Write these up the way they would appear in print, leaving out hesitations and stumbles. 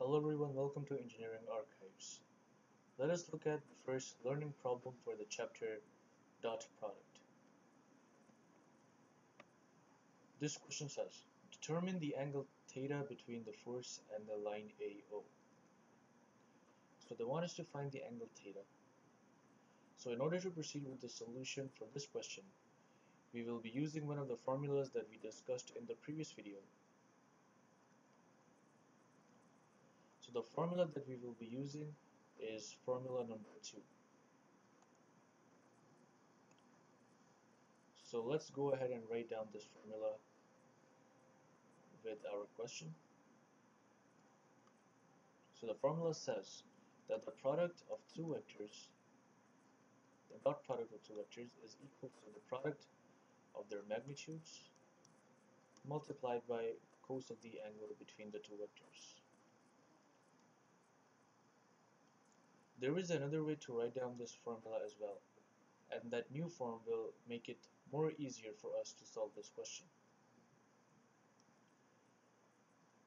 Hello everyone, welcome to Engineering Archives. Let us look at the first learning problem for the chapter dot product. This question says, determine the angle theta between the force and the line AO. So they want us to find the angle theta. So in order to proceed with the solution for this question, we will be using one of the formulas that we discussed in the previous video. So the formula that we will be using is formula number 2. So let's go ahead and write down this formula with our question. So the formula says that the product of two vectors, the dot product of two vectors is equal to the product of their magnitudes multiplied by cos of the angle between the two vectors. There is another way to write down this formula as well, and that new form will make it more easier for us to solve this question.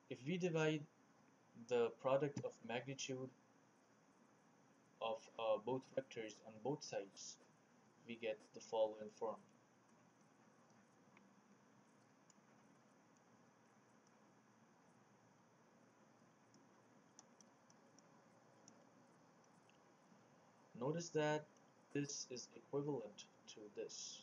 If we divide the product of magnitude of both vectors on both sides, we get the following form. Notice that this is equivalent to this.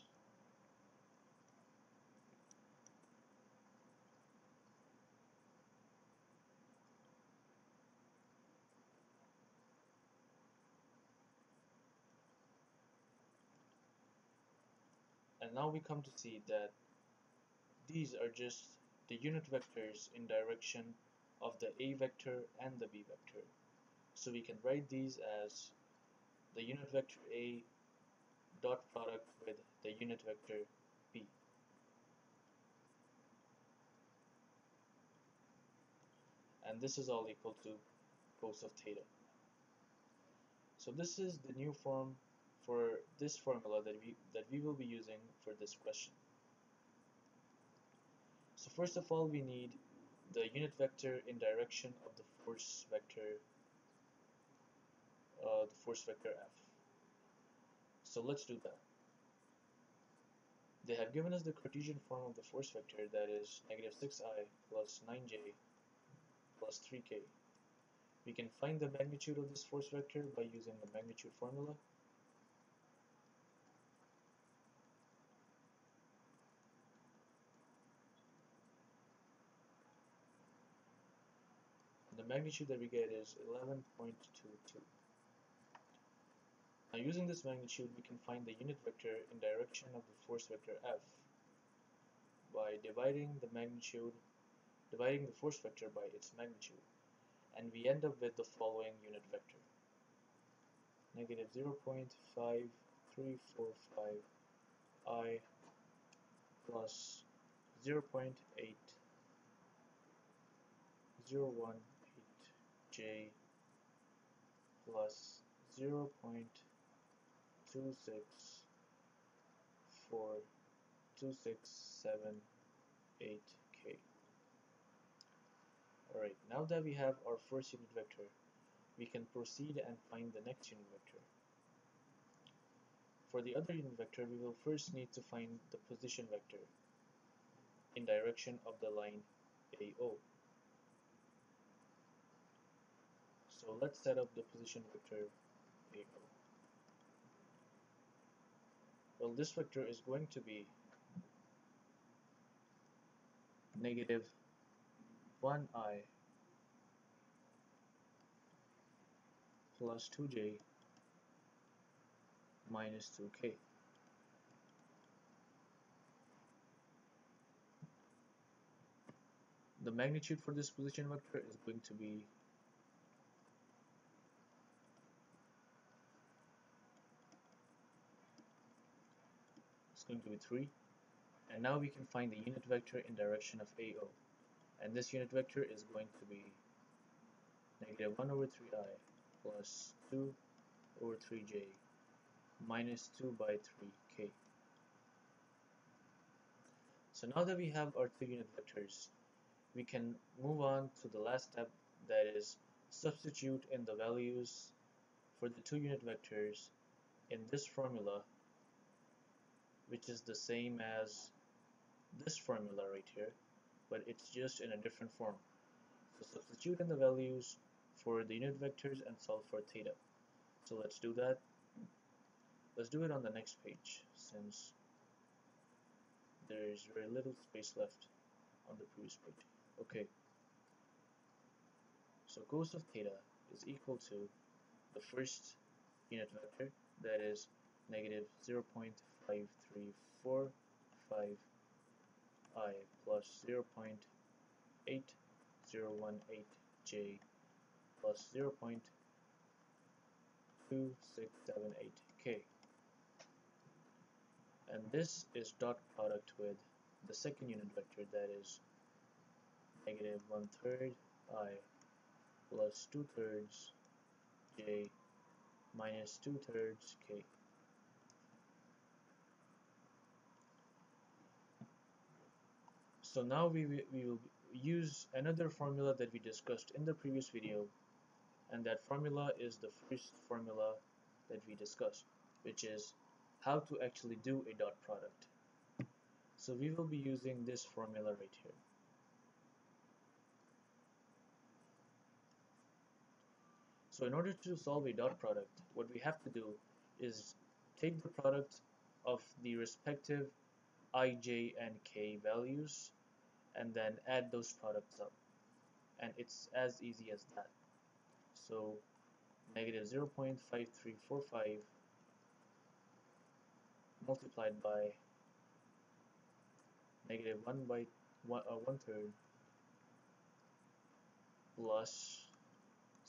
And now we come to see that these are just the unit vectors in direction of the A vector and the B vector. So we can write these as the unit vector A dot product with the unit vector B. And this is all equal to cos of theta. So this is the new form for this formula that we will be using for this question. So first of all, we need the unit vector in direction of the force vector F. So let's do that. They have given us the Cartesian form of the force vector, that is negative 6i plus 9j plus 3k. We can find the magnitude of this force vector by using the magnitude formula. And the magnitude that we get is 11.22. Now using this magnitude, we can find the unit vector in direction of the force vector F by dividing the force vector by its magnitude. And we end up with the following unit vector. Negative 0.5345i plus 0.8018j plus 0.2642678k. Alright, now that we have our first unit vector, we can proceed and find the next unit vector. For the other unit vector, we will first need to find the position vector in direction of the line AO. So let's set up the position vector AO. Well, this vector is going to be negative 1i plus 2j minus 2k. The magnitude for this position vector is going to be it's going to be 3. And now we can find the unit vector in direction of AO. And this unit vector is going to be negative 1 over 3i plus 2 over 3j minus 2 by 3k. So now that we have our two unit vectors, we can move on to the last step, that is, substitute in the values for the two unit vectors in this formula, which is the same as this formula right here, but it's just in a different form. So substitute in the values for the unit vectors and solve for theta. So let's do that. Let's do it on the next page, since there is very little space left on the previous page. Okay, so cos of theta is equal to the first unit vector, that is negative 0.5345 I plus 0.8018j plus 0.2678k, and this is dot product with the second unit vector, that is negative 1/3 I plus 2/3 j minus 2/3 k. So now we will use another formula that we discussed in the previous video, and that formula is the first formula that we discussed, which is how to actually do a dot product. So we will be using this formula right here. So in order to solve a dot product, what we have to do is take the product of the respective ij and k values and then add those products up, and it's as easy as that. So negative 0.5345 multiplied by negative 1/3 plus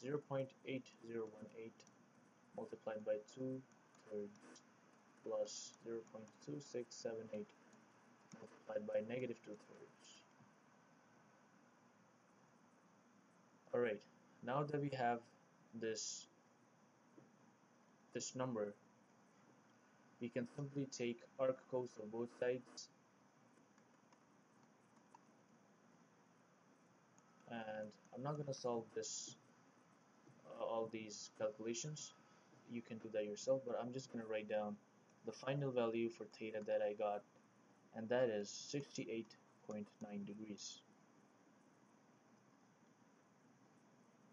0.8018 multiplied by 2/3 plus 0.2678 multiplied by negative 2/3. Alright, now that we have this number, we can simply take arc cos of both sides, and I'm not going to solve this all these calculations. You can do that yourself, but I'm just going to write down the final value for theta that I got, and that is 68.9 degrees.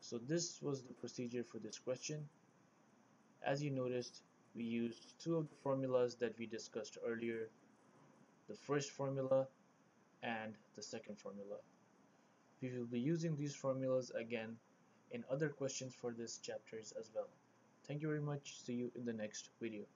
So this was the procedure for this question. As you noticed, we used two of the formulas that we discussed earlier, the first formula and the second formula. We will be using these formulas again in other questions for this chapters as well. Thank you very much. See you in the next video.